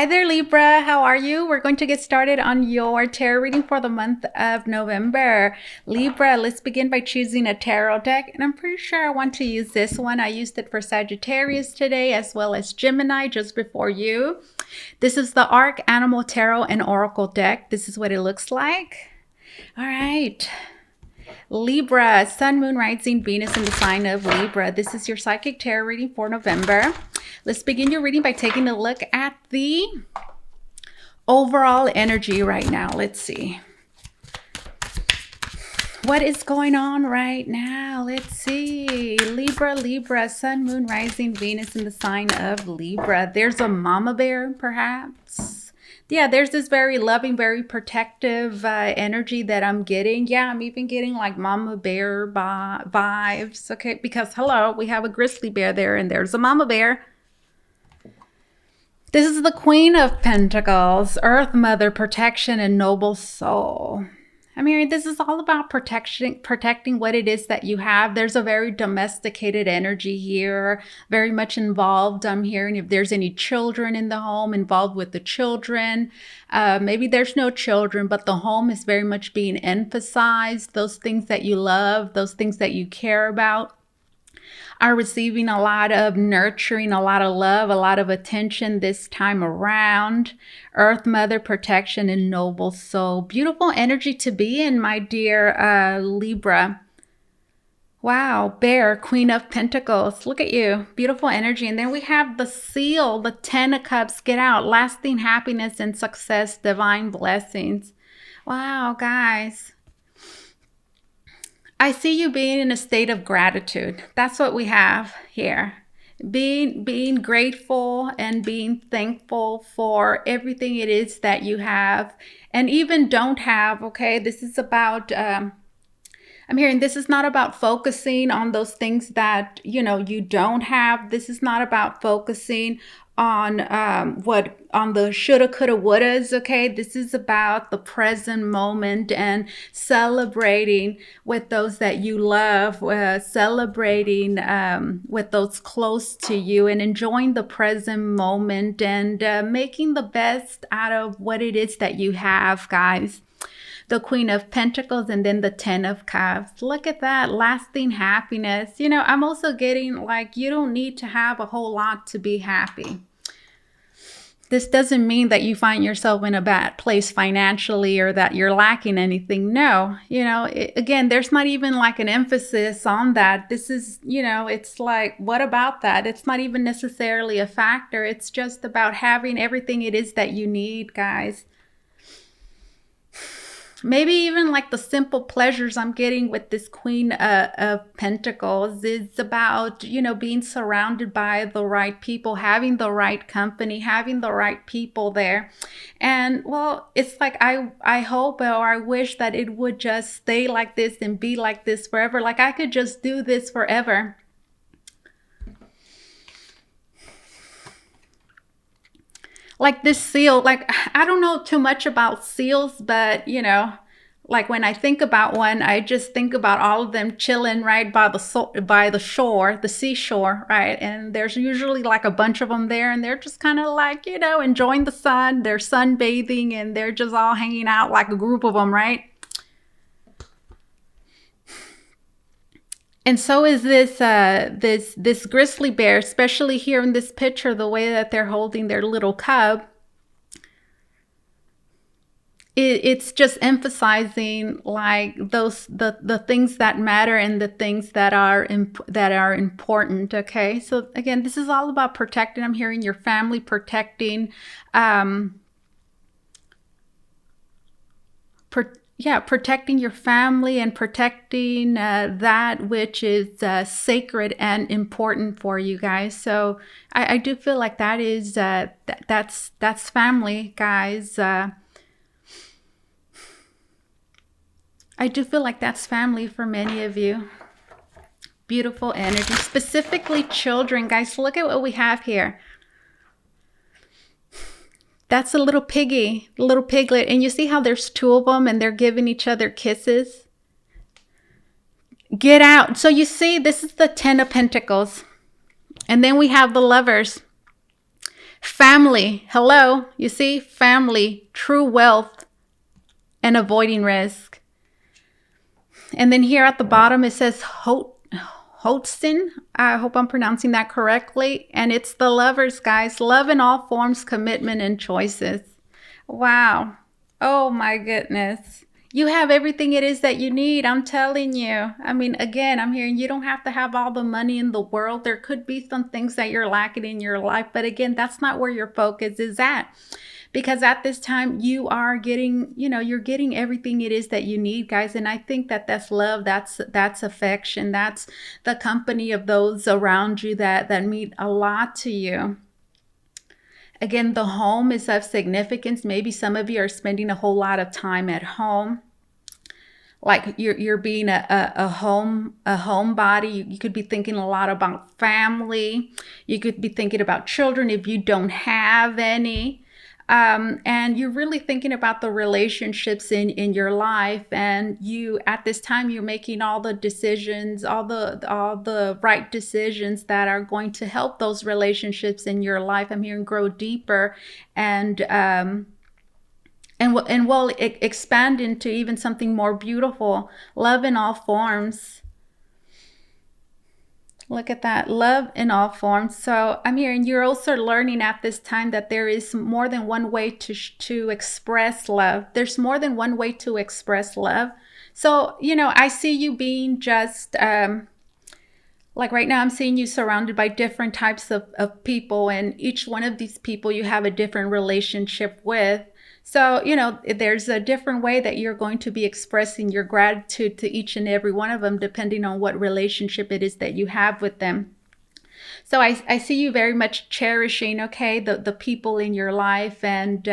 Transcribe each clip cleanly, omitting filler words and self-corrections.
Hi there, Libra. How are you? We're going to get started on your tarot reading for the month of November. Libra, let's begin by choosing a tarot deck. And I'm pretty sure I want to use this one. I used it for Sagittarius today as well as Gemini just before you. This is the Arc Animal Tarot and Oracle deck. This is what it looks like. All right. Libra, Sun, Moon, Rising, Venus in the sign of Libra. This is your psychic tarot reading for November. Let's begin your reading by taking a look at the overall energy right now. Let's see. What is going on right now? Let's see. Libra, Sun, Moon, Rising, Venus in the sign of Libra. There's a mama bear, perhaps. Yeah, there's this very loving, very protective energy that I'm getting. Yeah, I'm even getting like mama bear vibes. Okay, because hello, we have a grizzly bear there and there's a mama bear. This is the Queen of Pentacles, Earth Mother, protection, and noble soul. I mean, this is all about protecting what it is that you have. There's a very domesticated energy here, very much involved. I'm hearing if there's any children in the home, involved with the children. Maybe there's no children, but the home is very much being emphasized. Those things that you love, those things that you care about, are receiving a lot of nurturing, a lot of love, a lot of attention this time around. Earth Mother, protection, and noble soul. Beautiful energy to be in, my dear Libra. Wow, Bear, Queen of Pentacles. Look at you. Beautiful energy. And then we have the Seal, the Ten of Cups. Get out. Lasting happiness and success, divine blessings. Wow, guys. I see you being in a state of gratitude. That's what we have here. Being grateful and being thankful for everything it is that you have and even don't have, okay? This is about, I'm hearing this is not about focusing on those things that, you don't have. This is not about focusing on on the shoulda, coulda, wouldas, okay? This is about the present moment and celebrating with those that you love, celebrating with those close to you and enjoying the present moment and making the best out of what it is that you have, guys. The Queen of Pentacles and then the Ten of Cups. Look at that, lasting happiness. I'm also getting like you don't need to have a whole lot to be happy. This doesn't mean that you find yourself in a bad place financially or that you're lacking anything. No, again, there's not even like an emphasis on that. This is, it's like, what about that? It's not even necessarily a factor. It's just about having everything it is that you need, guys. Maybe even like the simple pleasures I'm getting with this Queen of Pentacles is about, being surrounded by the right people, having the right company, having the right people there. And well, it's like I hope or I wish that it would just stay like this and be like this forever. Like I could just do this forever. Like this seal, like I don't know too much about seals, but like when I think about one, I just think about all of them chilling right by the shore, the seashore, right? And there's usually like a bunch of them there, and they're just kind of like enjoying the sun. They're sunbathing, and they're just all hanging out like a group of them, right? And so is this grizzly bear, especially here in this picture, the way that they're holding their little cub. It's just emphasizing like the things that matter and the things that are important. Okay, so again, this is all about protecting. I'm hearing your family, protecting. Protecting your family and protecting that which is sacred and important for you guys. So I do feel like that is that's family, guys. I do feel like that's family for many of you. Beautiful energy, specifically children, guys. Look at what we have here. That's a little piggy, little piglet. And you see how there's two of them and they're giving each other kisses? Get out. So you see, this is the Ten of Pentacles. And then we have the Lovers. Family. Hello. You see? Family, true wealth, and avoiding risk. And then here at the bottom, it says Holston. I hope I'm pronouncing that correctly. And it's the lovers, guys. Love in all forms, commitment, and choices. Wow. Oh my goodness. You have everything it is that you need. I'm telling you. I mean, again, I'm hearing you don't have to have all the money in the world. There could be some things that you're lacking in your life. But again, that's not where your focus is at. Because at this time you are getting, you're getting everything it is that you need, guys. And I think that that's love, that's affection, that's the company of those around you that mean a lot to you. Again, the home is of significance. Maybe some of you are spending a whole lot of time at home. Like you're being a homebody. You could be thinking a lot about family. You could be thinking about children if you don't have any. And you're really thinking about the relationships in your life, and you at this time you're making all the decisions, all the right decisions that are going to help those relationships in your life. I'm hearing grow deeper and will expand into even something more beautiful. Love in all forms. Look at that. Love in all forms. So I'm hearing you're also learning at this time that there is more than one way to express love. There's more than one way to express love. So, I see you being just like right now, I'm seeing you surrounded by different types of people, and each one of these people you have a different relationship with. So, there's a different way that you're going to be expressing your gratitude to each and every one of them, depending on what relationship it is that you have with them. So I see you very much cherishing, okay, the people in your life. And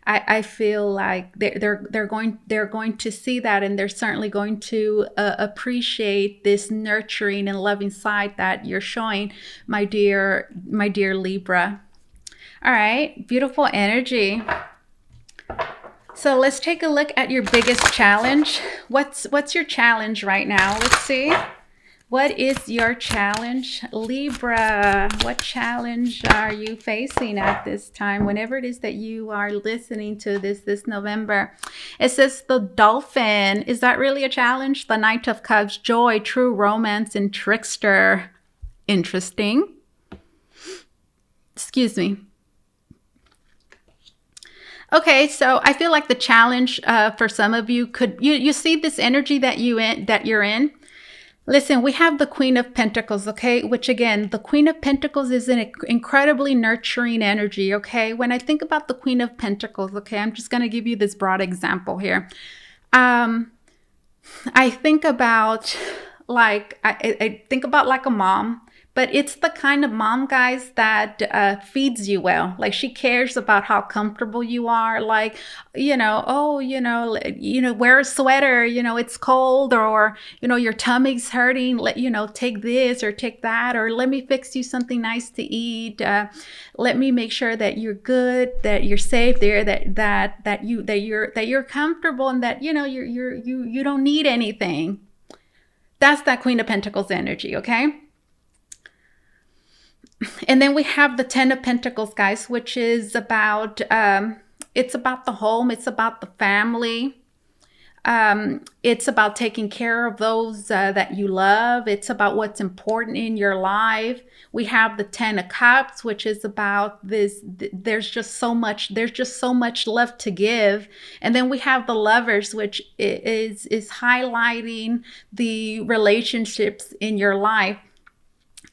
I feel like they're going to see that, and they're certainly going to appreciate this nurturing and loving side that you're showing, my dear Libra. All right, beautiful energy. So let's take a look at your biggest challenge. What's your challenge right now? Let's see. What is your challenge, Libra? What challenge are you facing at this time? Whenever it is that you are listening to this November. It says the Dolphin. Is that really a challenge? The Knight of Cups, joy, true romance, and trickster. Interesting. Excuse me. Okay, so I feel like the challenge for some of you you see this energy that you're in. Listen, we have the Queen of Pentacles, okay? Which again, the Queen of Pentacles is an incredibly nurturing energy, okay? When I think about the Queen of Pentacles, okay, I'm just going to give you this broad example here. I think about I think about like a mom. But it's the kind of mom, guys, that feeds you well. Like she cares about how comfortable you are. Like, wear a sweater, it's cold, or, your tummy's hurting. Take this or take that, or let me fix you something nice to eat. Let me make sure that you're good, that you're safe there, that you're comfortable, and that, you don't need anything. That's that Queen of Pentacles energy, okay? And then we have the Ten of Pentacles, guys, which is about, it's about the home. It's about the family. It's about taking care of those that you love. It's about what's important in your life. We have the Ten of Cups, which is about this. There's just so much love to give. And then we have the Lovers, which is highlighting the relationships in your life.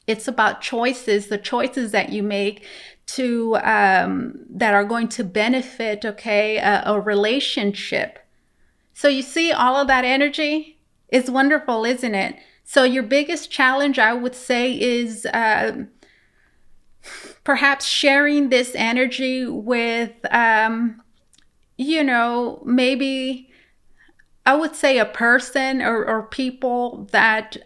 It's about choices, the choices that you make to that are going to benefit, okay, a relationship. So you see all of that energy is wonderful, isn't it? So your biggest challenge, I would say, is perhaps sharing this energy with, maybe I would say a person or people that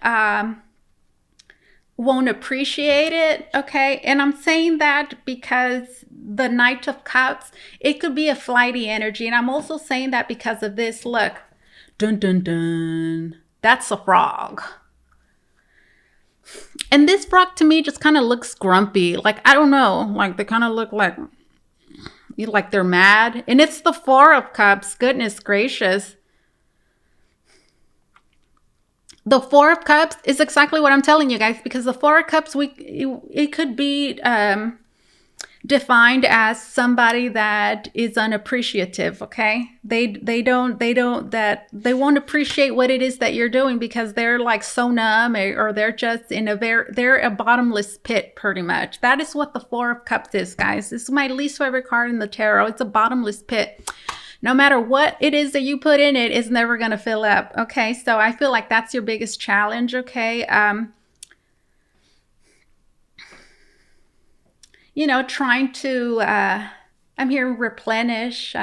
won't appreciate it, okay? And I'm saying that because the Knight of Cups, it could be a flighty energy. And I'm also saying that because of this. Look, dun dun dun, that's a frog. And this frog to me just kind of looks grumpy. Like, I don't know. Like, they kind of look like they're mad. And it's the Four of Cups. Goodness gracious. The Four of Cups is exactly what I'm telling you guys, because the Four of Cups, it could be defined as somebody that is unappreciative. Okay, they won't appreciate what it is that you're doing because they're like so numb, or they're just they're a bottomless pit pretty much. That is what the Four of Cups is, guys. This is my least favorite card in the tarot. It's a bottomless pit. No matter what it is that you put in it, it's never going to fill up. Okay, so I feel like that's your biggest challenge. Okay, you know, trying to, I'm here, replenish,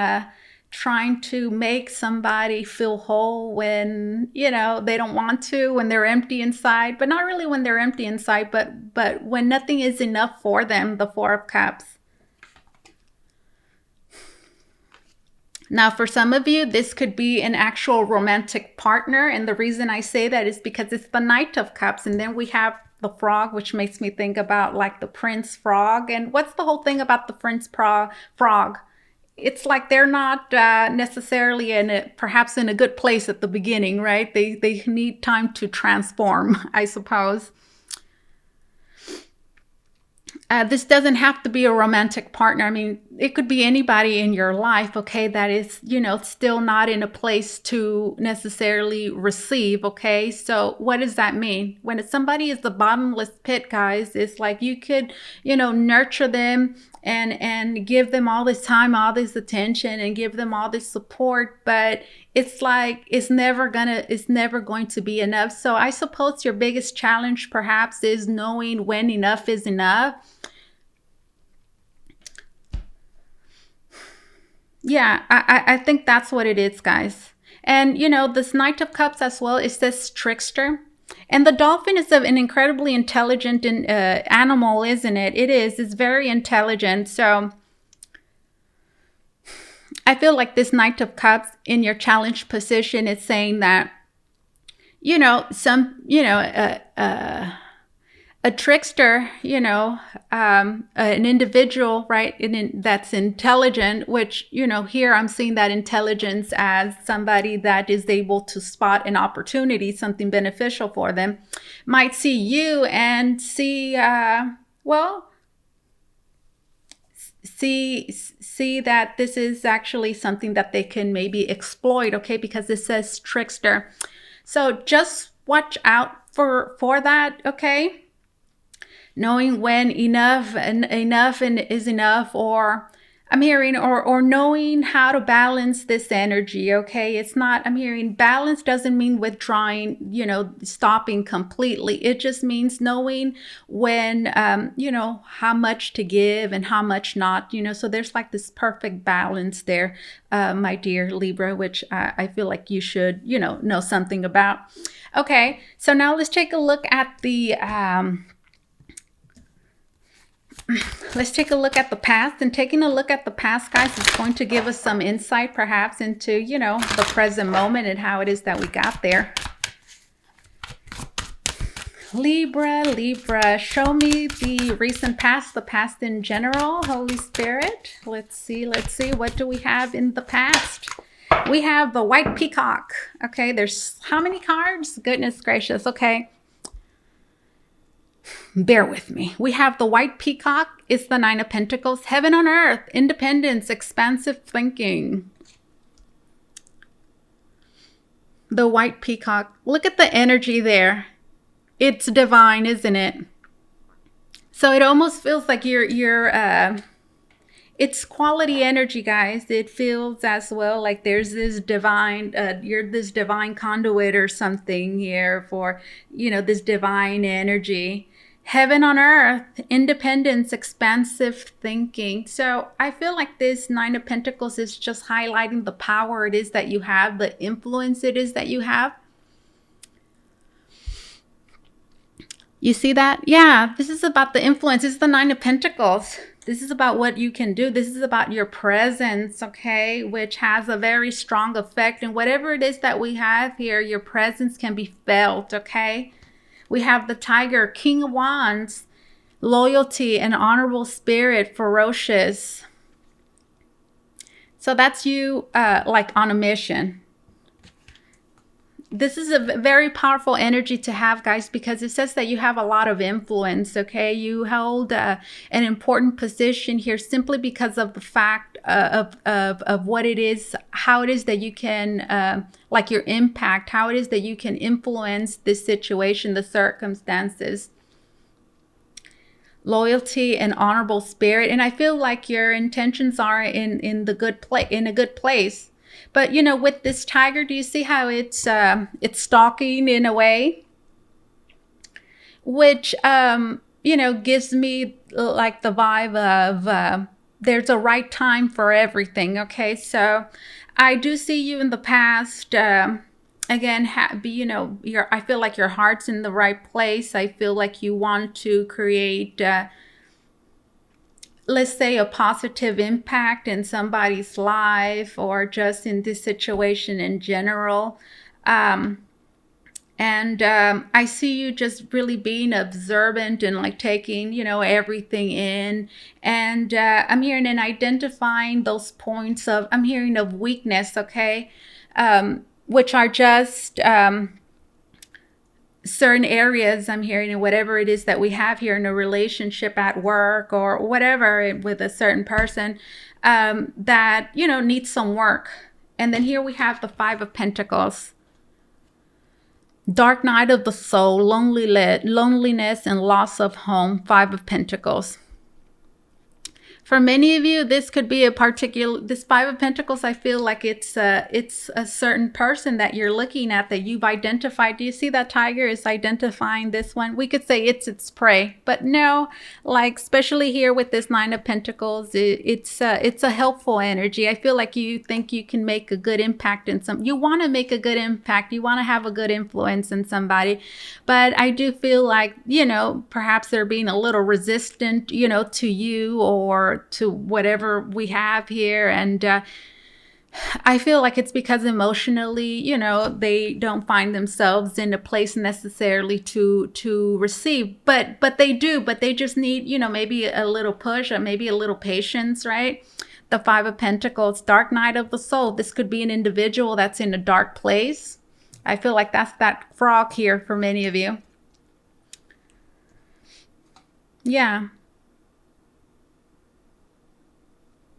trying to make somebody feel whole when, you know, they don't want to, when they're empty inside, but not really when they're empty inside, but when nothing is enough for them, the Four of Cups. Now, for some of you, this could be an actual romantic partner. And the reason I say that is because it's the Knight of Cups. And then we have the frog, which makes me think about like the Prince Frog. And what's the whole thing about the Prince Frog? It's like they're not necessarily perhaps in a good place at the beginning, right? They need time to transform, I suppose. This doesn't have to be a romantic partner. I mean, it could be anybody in your life, okay, that is, you know, still not in a place to necessarily receive, okay? So what does that mean? When somebody is the bottomless pit, guys, it's like you could, you know, nurture them and give them all this time, all this attention, and give them all this support, but it's like it's never going to be enough. So I suppose your biggest challenge perhaps is knowing when enough is enough. Yeah, I think that's what it is, guys. And, you know, this Knight of Cups as well, it says trickster. And the dolphin is an incredibly intelligent animal, isn't it? It is. It's very intelligent. So I feel like this Knight of Cups in your challenge position is saying that, you know, a trickster, you know, an individual, right, that's intelligent, which, you know, here I'm seeing that intelligence as somebody that is able to spot an opportunity, something beneficial for them, might see you and see that this is actually something that they can maybe exploit, okay, because it says trickster. So just watch out for that, okay? Knowing when enough is enough, or I'm hearing, or knowing how to balance this energy, okay? It's not, I'm hearing balance doesn't mean withdrawing, you know, stopping completely. It just means knowing when, you know, how much to give and how much not, you know, so there's like this perfect balance there, my dear Libra, which I feel like you should, you know something about. Okay, so now let's take a look at the, let's take a look at the past. And taking a look at the past, guys, is going to give us some insight perhaps into, you know, the present moment and how it is that we got there. Libra, show me the recent past, the past in general, Holy Spirit. Let's see, what do we have in the past? We have the White Peacock. Okay, there's how many cards? Goodness gracious, okay. Bear with me. We have the White Peacock. It's the Nine of Pentacles. Heaven on earth. Independence. Expansive thinking. The White Peacock. Look at the energy there. It's divine, isn't it? So it almost feels like it's quality energy, guys. It feels as well like there's this divine, you're this divine conduit or something here for, you know, this divine energy. Heaven on earth, independence, expansive thinking. So I feel like this Nine of Pentacles is just highlighting the power it is that you have, the influence it is that you have. You see that? Yeah, this is about the influence. This is the Nine of Pentacles. This is about what you can do. This is about your presence, okay, which has a very strong effect. And whatever it is that we have here, your presence can be felt, okay? We have the Tiger, King of Wands, loyalty and honorable spirit, ferocious. So that's you like on a mission. This is a very powerful energy to have, guys, because it says that you have a lot of influence, okay? You held an important position here simply because of the fact of what it is, how it is that you can, like your impact, how it is that you can influence this situation, the circumstances. Loyalty and honorable spirit. And I feel like your intentions are in the good place, in a good place. But, you know, with this tiger, do you see how it's stalking in a way? Which, you know, gives me like the vibe of there's a right time for everything, okay? So I do see you in the past, again, you know, I feel like your heart's in the right place. I feel like you want to create let's say a positive impact in somebody's life or just in this situation in general. I see you just really being observant and like taking, you know, everything in. And I'm hearing and identifying those points of, I'm hearing of weakness, okay? Which are just certain areas I'm hearing in whatever it is that we have here in a relationship at work or whatever with a certain person that, you know, needs some work. And then here we have the Five of Pentacles. Dark night of the soul, loneliness and loss of home, Five of Pentacles. For many of you, this could be this Five of Pentacles, I feel like it's a certain person that you're looking at that you've identified. Do you see that tiger is identifying this one? We could say it's its prey, but no, like especially here with this Nine of Pentacles, it's a helpful energy. I feel like you think you can make a good impact in you want to make a good impact. You want to have a good influence in somebody, but I do feel like, you know, perhaps they're being a little resistant, you know, to you or to whatever we have here. And I feel like it's because emotionally, you know, they don't find themselves in a place necessarily to receive, but they do, but they just need, you know, maybe a little push or maybe a little patience, right? The Five of Pentacles, dark night of the soul. This could be an individual that's in a dark place. I feel like that's that frog here for many of you. Yeah.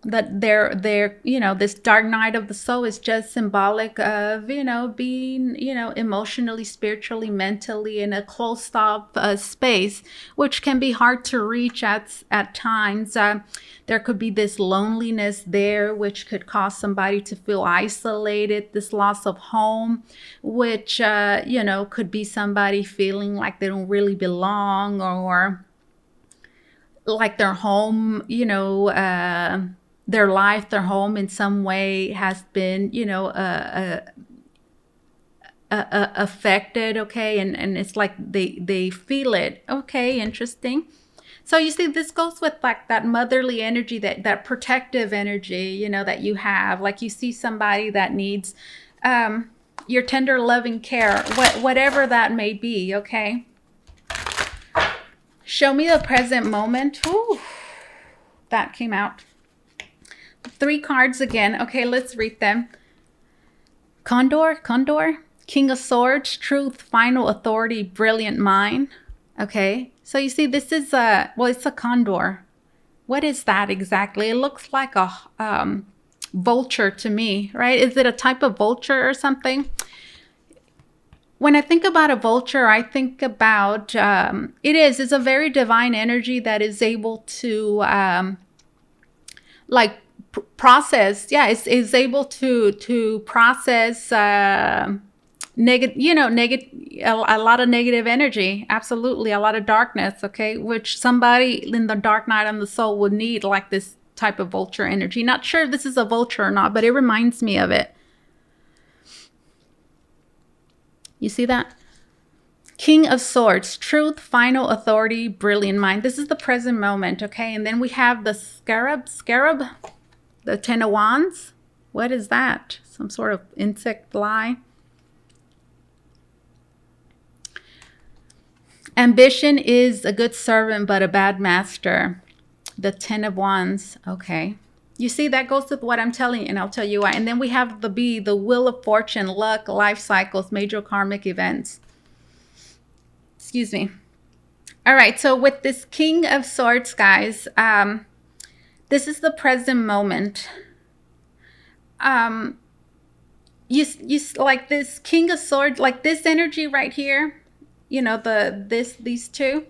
That they're you know, this dark night of the soul is just symbolic of, you know, being, you know, emotionally, spiritually, mentally in a closed off space, which can be hard to reach at times. There could be this loneliness there, which could cause somebody to feel isolated, this loss of home, which you know, could be somebody feeling like they don't really belong, or like their home, you know, their life, their home in some way has been, you know, affected, okay? And it's like they feel it. Okay, interesting. So you see, this goes with like that motherly energy, that protective energy, you know, that you have. Like you see somebody that needs your tender, loving care, whatever that may be, okay? Show me the present moment. Ooh, that came out. 3 cards again. Okay, let's read them. Condor, King of Swords, truth, final authority, brilliant mind. Okay, so you see, this is well, it's a condor. What is that exactly? It looks like a vulture to me, right? Is it a type of vulture or something? When I think about a vulture, I think about, it's a very divine energy that is able to like process. Yeah, is able to process negative, you know, a lot of negative energy. Absolutely, a lot of darkness. Okay, which somebody in the dark night on the soul would need, like this type of vulture energy. Not sure if this is a vulture or not, but it reminds me of it. You see that? King of Swords, truth, final authority, brilliant mind. This is the present moment, okay? And then we have the scarab, the Ten of Wands. What is that? Some sort of insect fly. Ambition is a good servant, but a bad master. The 10 of Wands. Okay. You see, that goes with what I'm telling you, and I'll tell you why. And then we have the B, the Wheel of Fortune, luck, life cycles, major karmic events. Excuse me. All right, so with this King of Swords, guys, this is the present moment. You like this King of Swords, like this energy right here, you know, these two.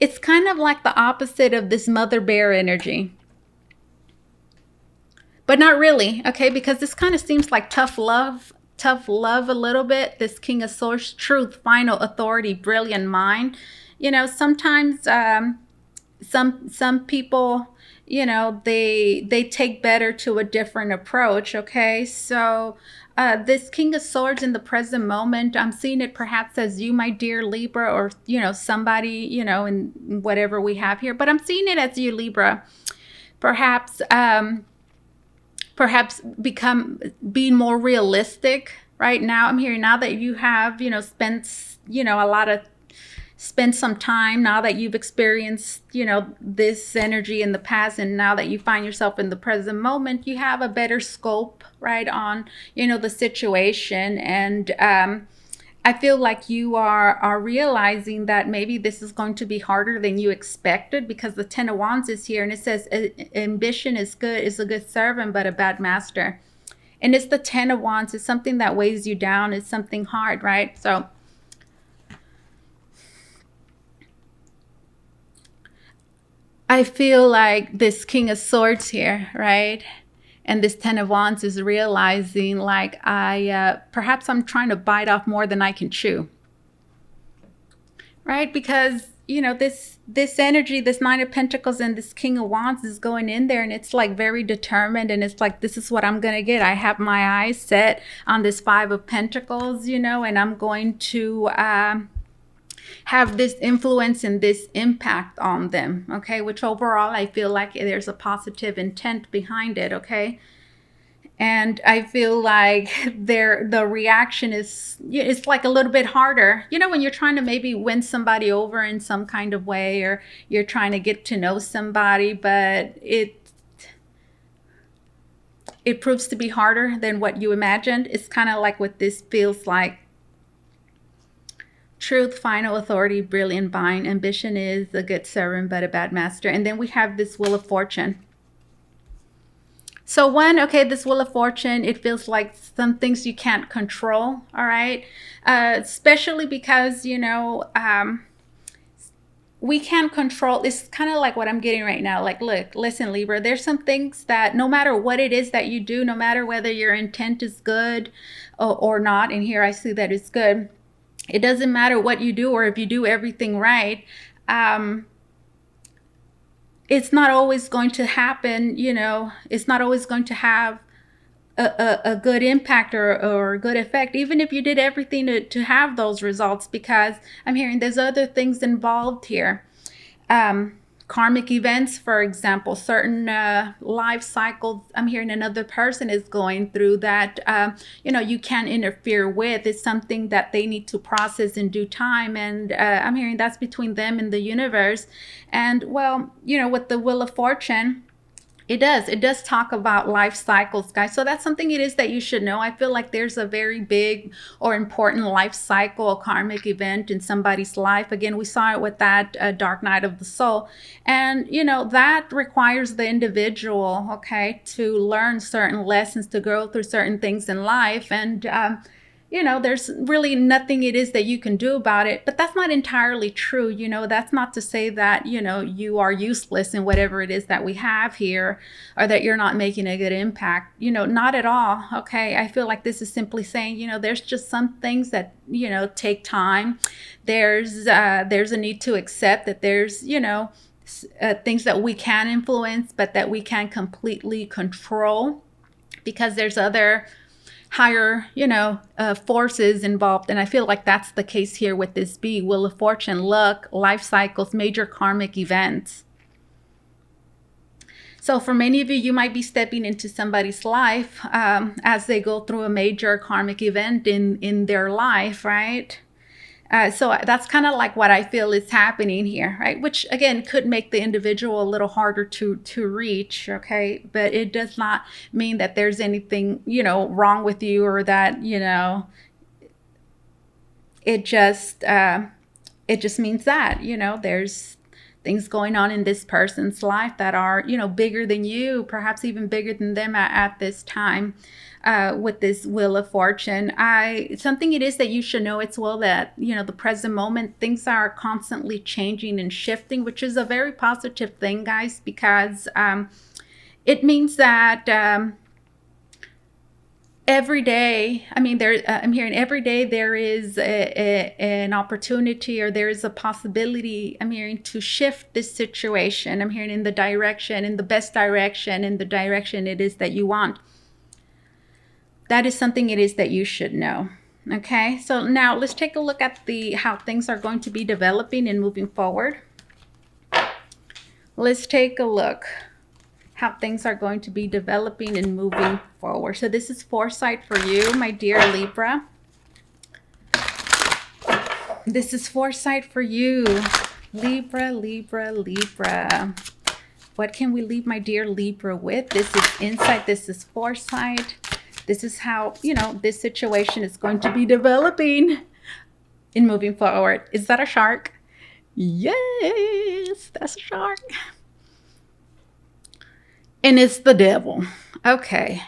It's kind of like the opposite of this Mother Bear energy. But not really, okay? Because this kind of seems like tough love a little bit. This King of Swords, truth, final authority, brilliant mind. You know, sometimes some people, you know, they take better to a different approach, okay? So this King of Swords in the present moment, I'm seeing it perhaps as you, my dear Libra, or, you know, somebody, you know, in whatever we have here. But I'm seeing it as you, Libra. Perhaps being more realistic right now. I'm hearing now that you have, you know, spent some time, now that you've experienced, you know, this energy in the past, and now that you find yourself in the present moment, you have a better scope, right, on, you know, the situation. And I feel like you are realizing that maybe this is going to be harder than you expected, because the 10 of Wands is here, and it says ambition is a good servant, but a bad master. And it's the 10 of Wands. It's something that weighs you down. It's something hard, right? So I feel like this King of Swords here, right? And this 10 of Wands is realizing, like, perhaps I'm trying to bite off more than I can chew, right? Because, you know, this energy, this 9 of Pentacles and this King of Wands is going in there, and it's like very determined, and it's like, this is what I'm going to get. I have my eyes set on this 5 of Pentacles, you know, and I'm going to have this influence and this impact on them, okay? Which overall, I feel like there's a positive intent behind it, okay? And I feel like the reaction is, it's like a little bit harder. You know, when you're trying to maybe win somebody over in some kind of way, or you're trying to get to know somebody, but it proves to be harder than what you imagined. It's kind of like what this feels like. Truth, final authority, brilliant mind. Ambition is a good servant, but a bad master. And then we have this Wheel of Fortune. So this Wheel of Fortune, it feels like some things you can't control, all right? Especially because, you know, we can't control. It's kind of like what I'm getting right now. Like, look, listen, Libra, there's some things that no matter what it is that you do, no matter whether your intent is good or not, and here I see that it's good, it doesn't matter what you do, or if you do everything right, it's not always going to happen, you know, it's not always going to have a good impact or a good effect, even if you did everything to have those results, because I'm hearing there's other things involved here. Karmic events, for example, certain life cycles, I'm hearing another person is going through that, you know, you can't interfere with. It's something that they need to process in due time. And I'm hearing that's between them and the universe. And, well, you know, with the Wheel of Fortune, it does talk about life cycles, guys. So that's something it is that you should know. I feel like there's a very big or important life cycle, a karmic event in somebody's life. Again, we saw it with that dark night of the soul. And, you know, that requires the individual, okay, to learn certain lessons, to go through certain things in life. And, you know, there's really nothing it is that you can do about it. But that's not entirely true. You know, that's not to say that, you know, you are useless in whatever it is that we have here, or that you're not making a good impact. You know, not at all. Okay. I feel like this is simply saying, you know, there's just some things that, you know, take time. There's a need to accept that there's, you know, things that we can influence, but that we can't completely control, because there's other higher, you know, forces involved. And I feel like that's the case here with this B, Wheel of Fortune, luck, life cycles, major karmic events. So for many of you, you might be stepping into somebody's life as they go through a major karmic event in their life, right? So that's kind of like what I feel is happening here, right? Which again could make the individual a little harder to reach, okay? But it does not mean that there's anything, you know, wrong with you, or that, you know, it just means that, you know, there's things going on in this person's life that are, you know, bigger than you, perhaps even bigger than them at this time. With this Wheel of Fortune, something it is that you should know as well, that, you know, the present moment, things are constantly changing and shifting, which is a very positive thing, guys, because it means that every day, I mean, I'm hearing every day there is an opportunity, or there is a possibility, I'm hearing, to shift this situation. I'm hearing in the direction, in the best direction, in the direction it is that you want. That is something it is that you should know. Okay, so now let's take a look at how things are going to be developing and moving forward. Let's take a look how things are going to be developing and moving forward. So this is foresight for you, my dear Libra. This is foresight for you, Libra, Libra, Libra. What can we leave my dear Libra with? This is insight. This is foresight. This is how, you know, this situation is going to be developing and moving forward. Is that a shark? Yes, that's a shark. And it's the devil. Okay.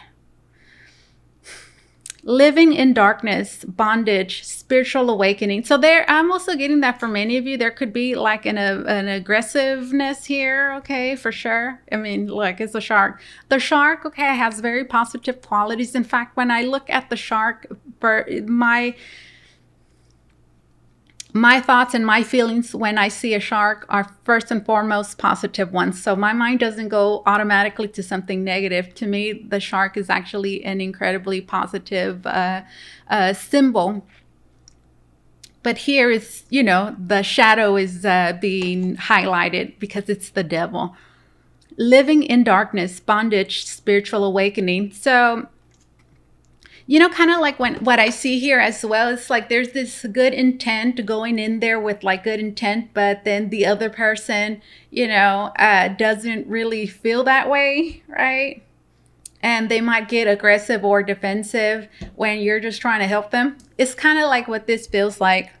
Living in darkness, bondage, spiritual awakening. So I'm also getting that for many of you. There could be like an aggressiveness here, okay, for sure. I mean, look, it's a shark. The shark, okay, has very positive qualities. In fact, when I look at the shark, my thoughts and my feelings when I see a shark are first and foremost positive ones. So my mind doesn't go automatically to something negative. To me, the shark is actually an incredibly positive symbol. But here is, you know, the shadow is being highlighted because it's the devil. Living in darkness, bondage, spiritual awakening. So, you know, kind of like what I see here as well, it's like there's this good intent going in there with like good intent, but then the other person, you know, doesn't really feel that way, right? And they might get aggressive or defensive when you're just trying to help them. It's kind of like what this feels like.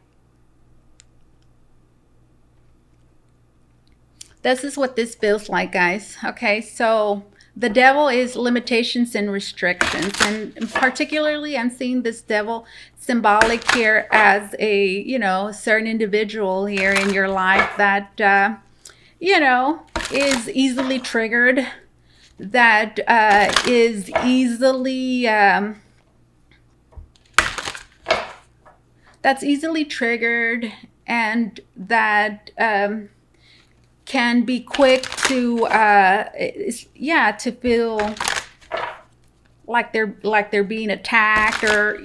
This is what this feels like, guys. Okay, so the devil is limitations and restrictions, and particularly I'm seeing this devil symbolic here as a, you know, certain individual here in your life that, you know, is easily triggered, that is easily, that's easily triggered, and that can be quick to to feel like they're being attacked, or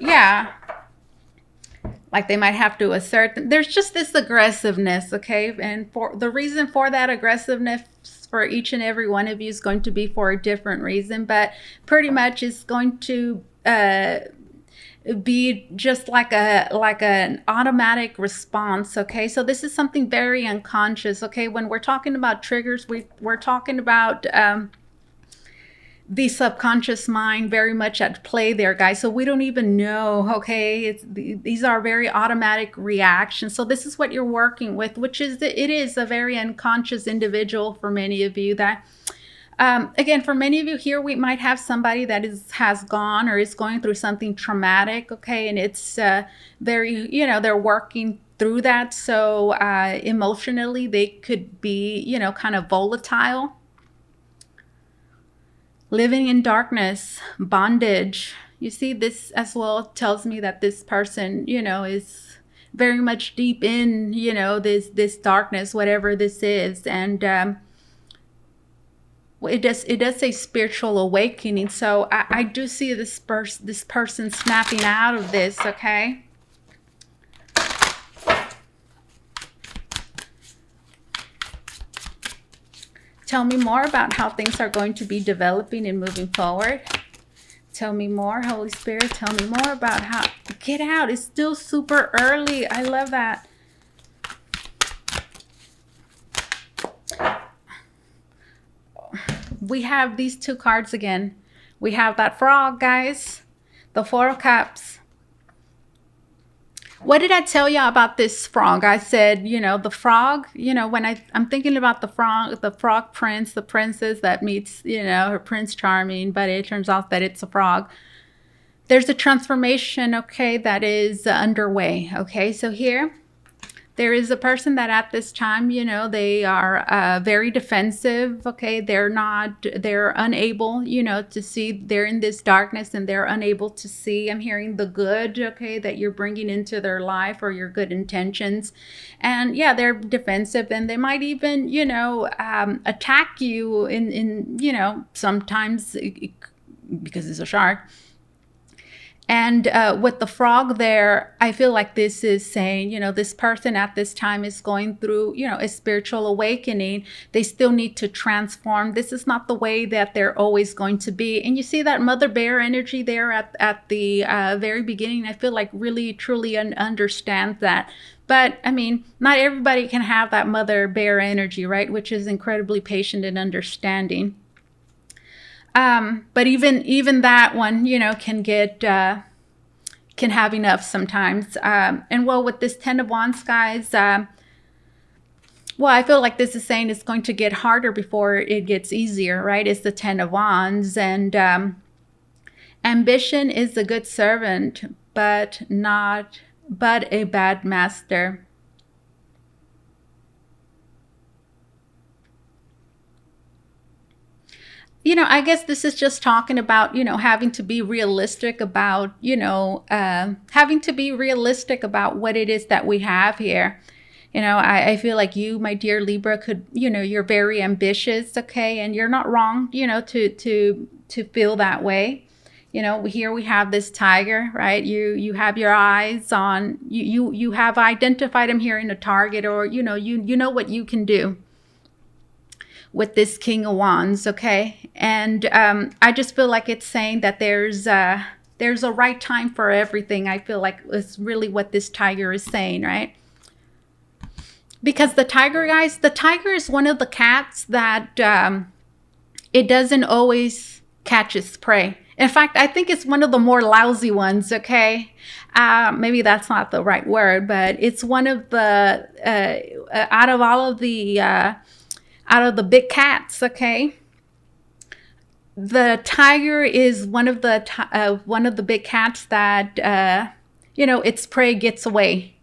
like they might have to assert. There's just this aggressiveness, okay? And for the reason for that aggressiveness for each and every one of you is going to be for a different reason, but pretty much it's going to be just like an automatic response. Okay, so this is something very unconscious. Okay, when we're talking about triggers, we're talking about the subconscious mind very much at play there, guys. So we don't even know. Okay, these are very automatic reactions. So this is what you're working with, which is it is a very unconscious individual for many of you. That again, for many of you here, we might have somebody that has gone or is going through something traumatic, okay? And it's very, you know, they're working through that. So emotionally, they could be, you know, kind of volatile. Living in darkness, bondage. You see, this as well tells me that this person, you know, is very much deep in, you know, this darkness, whatever this is. And it does say spiritual awakening. So I do see this person snapping out of this, okay? Tell me more about how things are going to be developing and moving forward. Tell me more. Holy Spirit, tell me more about how... Get out. It's still super early. I love that. We have these two cards again. We have that frog, guys. The Four of Cups. What did I tell you about this frog? I said, you know, the frog, you know, when I'm thinking about the frog prince, the princess that meets, you know, her Prince Charming, but it turns out that it's a frog. There's a transformation, okay, that is underway, okay? So here, there is a person that at this time, you know, they are very defensive, okay? They're unable, you know, to see. They're in this darkness and they're unable to see. I'm hearing the good, okay, that you're bringing into their life or your good intentions. And yeah, they're defensive and they might even, you know, attack you in you know, sometimes because it's a shark. And with the frog there, I feel like this is saying, you know, this person at this time is going through, you know, a spiritual awakening. They still need to transform. This is not the way that they're always going to be. And you see that mother bear energy there at the very beginning. I feel like really, truly understands that. But I mean, not everybody can have that mother bear energy, right? Which is incredibly patient and understanding. But even that one, you know, can have enough sometimes. And well, with this 10 of Wands, guys, well, I feel like this is saying it's going to get harder before it gets easier, right? It's the 10 of Wands, and ambition is a good servant, but a bad master. You know, I guess this is just talking about, you know, having to be realistic about, you know, having to be realistic about what it is that we have here. You know, I feel like you, my dear Libra, could, you know, you're very ambitious, okay? And you're not wrong, you know, to feel that way. You know, here we have this tiger, right? You have your eyes on, you have identified him here in a target, or, you know what you can do with this King of Wands, okay? And I just feel like it's saying that there's a right time for everything. I feel like it's really what this tiger is saying, right? Because the tiger, guys, the tiger is one of the cats that it doesn't always catch its prey. In fact, I think it's one of the more lousy ones, okay? Maybe that's not the right word, but it's one of the, out of all of the, out of the big cats, okay, the tiger is one of the big cats that you know, its prey gets away.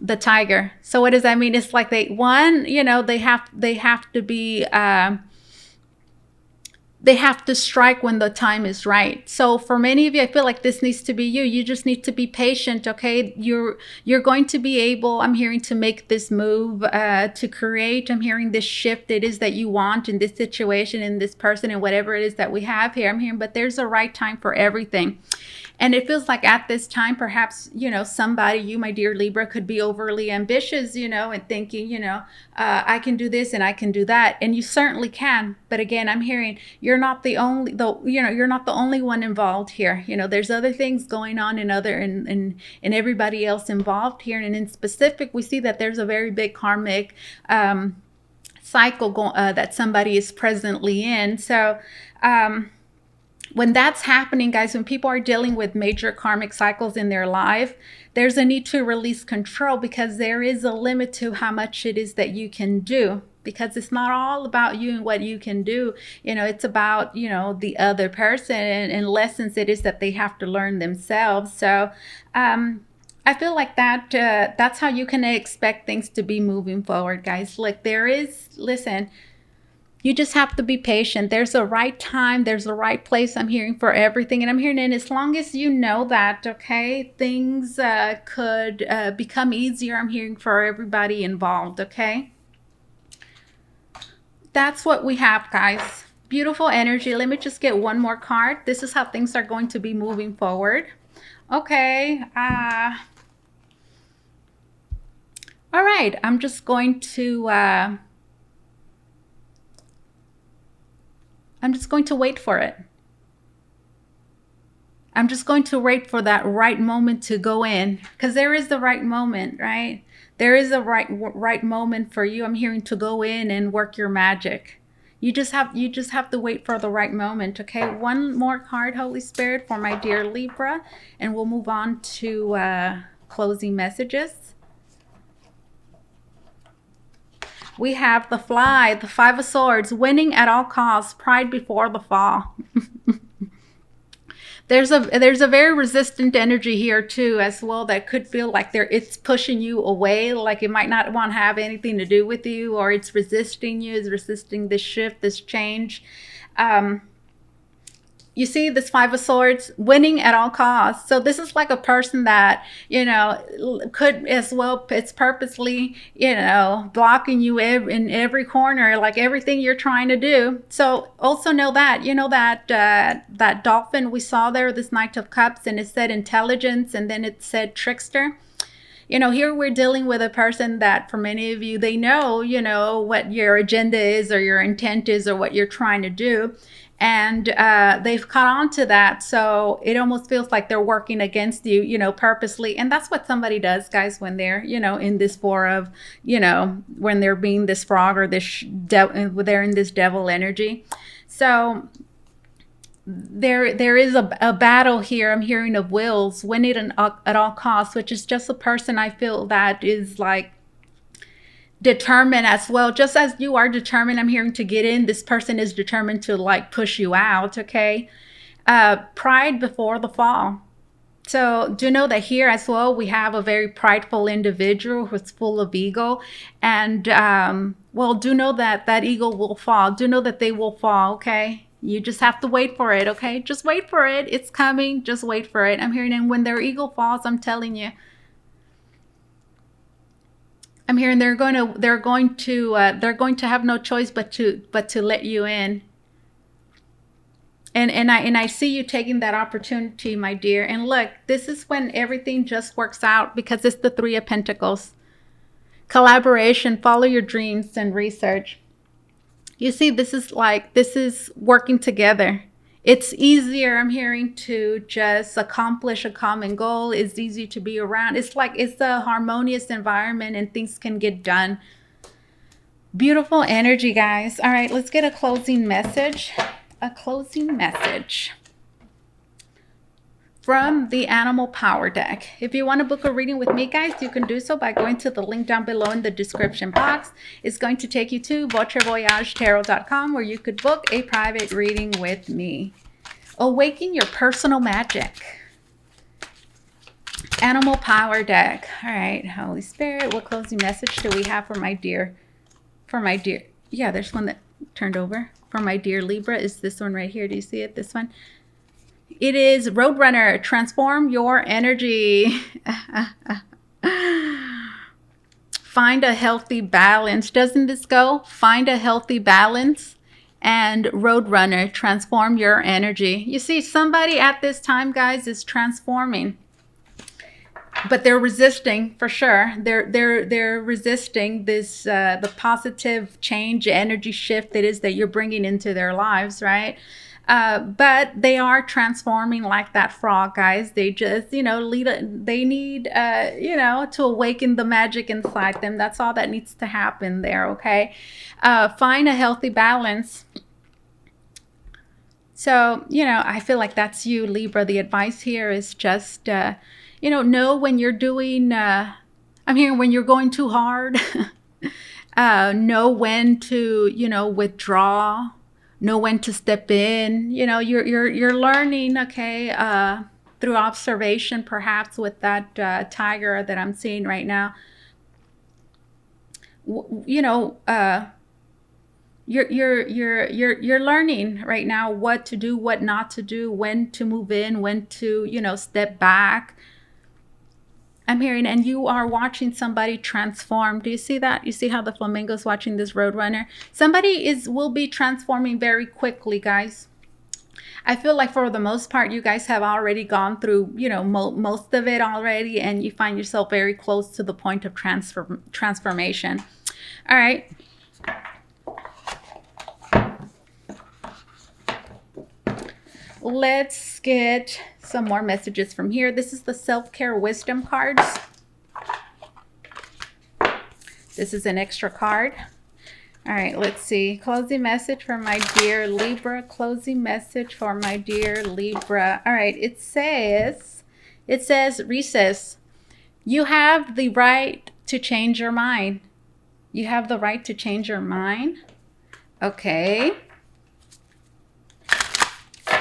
The tiger. So what does that mean? It's like you know, they have to be they have to strike when the time is right. So for many of you, I feel like this needs to be you. You just need to be patient, okay? You're going to be able, I'm hearing, to make this move, to create, I'm hearing this shift it is that you want in this situation, in this person, and whatever it is that we have here. I'm hearing, but there's a right time for everything. And it feels like at this time, perhaps, you know, somebody, you, my dear Libra, could be overly ambitious, you know, and thinking, you know, I can do this and I can do that. And you certainly can. But again, I'm hearing you're not the only, you're not the only one involved here. You know, there's other things going on in everybody else involved here. And in specific, we see that there's a very big karmic cycle that somebody is presently in. So, when that's happening, guys, when people are dealing with major karmic cycles in their life, there's a need to release control, because there is a limit to how much it is that you can do, because it's not all about you and what you can do. You know, it's about, you know, the other person and lessons it is that they have to learn themselves. So I feel like that's how you can expect things to be moving forward, guys. Like listen, you just have to be patient. There's a right time. There's a right place, I'm hearing, for everything. And I'm hearing, and as long as you know that, okay, things could become easier, I'm hearing, for everybody involved, okay? That's what we have, guys. Beautiful energy. Let me just get one more card. This is how things are going to be moving forward. Okay. All right. I'm just going to... I'm just going to wait for it. I'm just going to wait for that right moment to go in, because there is the right moment, right? There is a right moment for you. I'm hearing to go in and work your magic. You just have to wait for the right moment. Okay, one more card, Holy Spirit, for my dear Libra, and we'll move on to closing messages. We have the Fly, the Five of Swords, winning at all costs, pride before the fall. There's a very resistant energy here too as well that could feel like it's pushing you away, like it might not want to have anything to do with you, or it's resisting you, it's resisting this shift, this change. You see this Five of Swords, winning at all costs. So this is like a person that, could as well, it's purposely, blocking you in every corner, like everything you're trying to do. So also know that, that dolphin we saw there, this Knight of Cups, and it said intelligence, and then it said trickster. Here we're dealing with a person that for many of you, they know, what your agenda is or your intent is or what you're trying to do. And they've caught on to that. So it almost feels like they're working against you, purposely. And that's what somebody does, guys, when they're, in this four of, when they're being this frog or this they're in this devil energy. So there is a battle here. I'm hearing of wills, winning at all costs, which is just a person I feel that is like determined as well, just as you are determined. I'm hearing to get in. This person is determined to like push you out. Okay, pride before the fall. So do know that here as well we have a very prideful individual who's full of ego, and do know that ego will fall. Do know that they will fall. Okay, you just have to wait for it. Okay, just wait for it. It's coming. Just wait for it. I'm hearing, and when their ego falls, I'm telling you, I'm hearing they're going to have no choice but to let you in. And I see you taking that opportunity, my dear. And look, this is when everything just works out, because it's the Three of Pentacles. Collaboration, follow your dreams, and research. You see, this is working together. It's easier, I'm hearing, to just accomplish a common goal. It's easy to be around. It's like it's a harmonious environment and things can get done. Beautiful energy, guys. All right, let's get a closing message. A closing message from the Animal Power deck. If you want to book a reading with me, guys, you can do so by going to the link down below in the description box. It's going to take you to VotreVoyageTarot.com, where you could book a private reading with me. Awaken your personal magic. Animal Power deck. All right, Holy Spirit, what closing message do we have for my dear? Yeah, there's one that turned over. For my dear Libra is this one right here. Do you see it? This one. It is Roadrunner. Transform your energy. Find a healthy balance. Doesn't this go? Find a healthy balance. And Roadrunner, transform your energy. You see, somebody at this time, guys, is transforming. But they're resisting, for sure. They're resisting this the positive change, energy shift that you're bringing into their lives, right? But they are transforming like that frog, guys. They just, they need, to awaken the magic inside them. That's all that needs to happen there, okay? Find a healthy balance. So, I feel like that's you, Libra. The advice here is just, know when you're doing, I'm hearing when you're going too hard. Know when to, withdraw. Know when to step in. You're learning, okay, through observation, perhaps with that tiger that I'm seeing right now. You're learning right now what to do, what not to do, when to move in, when to step back. I'm hearing, and you are watching somebody transform. Do you see that? You see how the flamingo's watching this Roadrunner? Somebody will be transforming very quickly, guys. I feel like for the most part, you guys have already gone through, most of it already, and you find yourself very close to the point of transformation. All right. let's get some more messages from here. This is the self-care wisdom cards. This is an extra card. All right, let's see. Closing message for my dear Libra. Closing message for my dear Libra. All right, it says, Recess, you have the right to change your mind. You have the right to change your mind. Okay.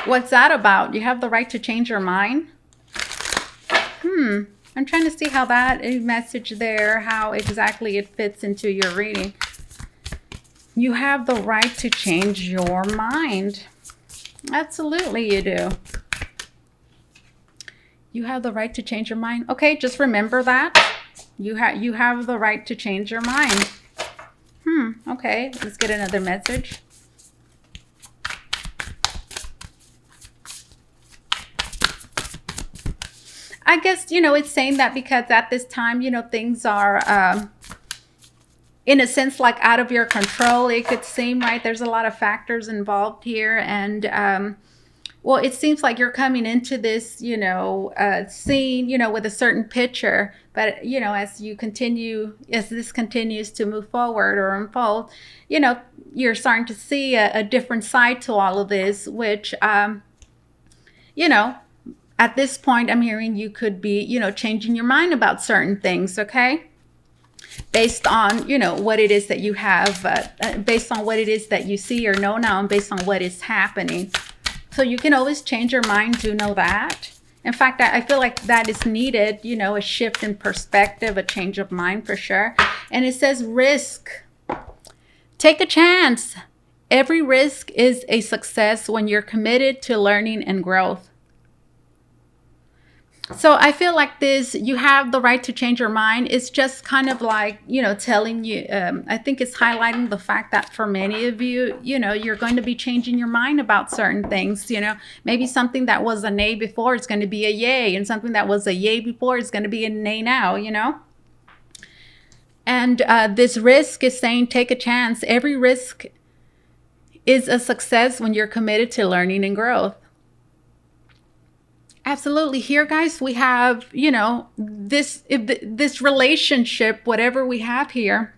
What's that about? You have the right to change your mind? I'm trying to see how that message there, how exactly it fits into your reading. You have the right to change your mind. Absolutely you do. You have the right to change your mind. Okay, just remember that. You have the right to change your mind. Okay, let's get another message. I guess, it's saying that because at this time, things are, in a sense, like out of your control, it could seem, right? There's a lot of factors involved here. And, well, it seems like you're coming into this, scene, with a certain picture. But, as this continues to move forward or unfold, you're starting to see a different side to all of this, which, at this point, I'm hearing you could be, changing your mind about certain things, okay? Based on, what it is that you have, based on what it is that you see or know now, and based on what is happening. So you can always change your mind, do know that. In fact, I feel like that is needed, a shift in perspective, a change of mind for sure. And it says risk. Take a chance. Every risk is a success when you're committed to learning and growth. So I feel like this, you have the right to change your mind. It's just kind of like, telling you, I think it's highlighting the fact that for many of you, you're going to be changing your mind about certain things. Maybe something that was a nay before is going to be a yay, and something that was a yay before is going to be a nay now, And this risk is saying, take a chance. Every risk is a success when you're committed to learning and growth. Absolutely. Here, guys, we have, this relationship, whatever we have here,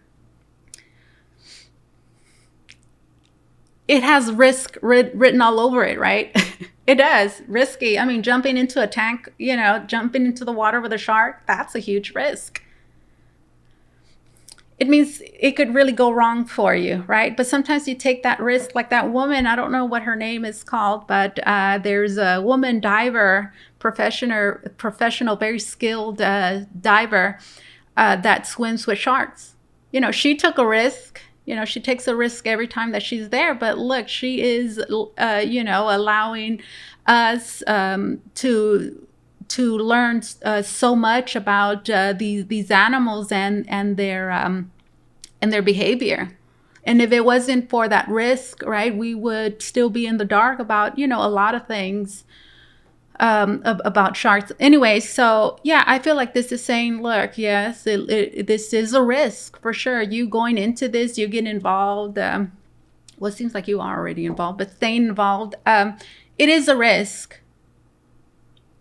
it has risk written all over it, right? It does. Risky. I mean, jumping into a tank, jumping into the water with a shark, that's a huge risk. It means it could really go wrong for you, right? But sometimes you take that risk, like that woman, I don't know what her name is called, but there's a woman diver, professional, very skilled diver that swims with sharks. She took a risk. She takes a risk every time that she's there. But look, she is, allowing us to learn so much about these animals and their behavior. And if it wasn't for that risk, right, we would still be in the dark about, a lot of things about sharks. Anyway, so yeah, I feel like this is saying, look, yes, this is a risk for sure. You going into this, you get involved. Well, it seems like you are already involved, but staying involved, it is a risk.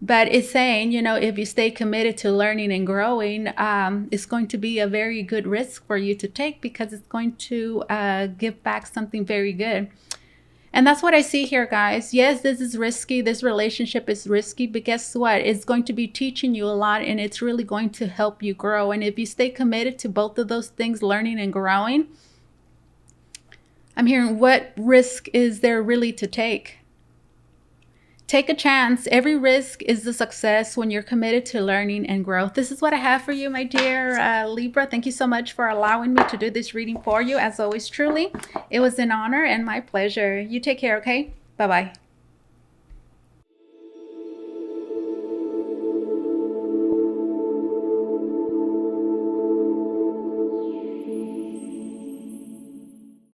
But it's saying, if you stay committed to learning and growing, it's going to be a very good risk for you to take, because it's going to give back something very good. And that's what I see here, guys. Yes, this is risky. This relationship is risky, but guess what? It's going to be teaching you a lot, and it's really going to help you grow. And if you stay committed to both of those things, learning and growing, I'm hearing, what risk is there really to take? Take a chance. Every risk is a success when you're committed to learning and growth. This is what I have for you, my dear Libra. Thank you so much for allowing me to do this reading for you. As always, truly, it was an honor and my pleasure. You take care, okay? Bye-bye.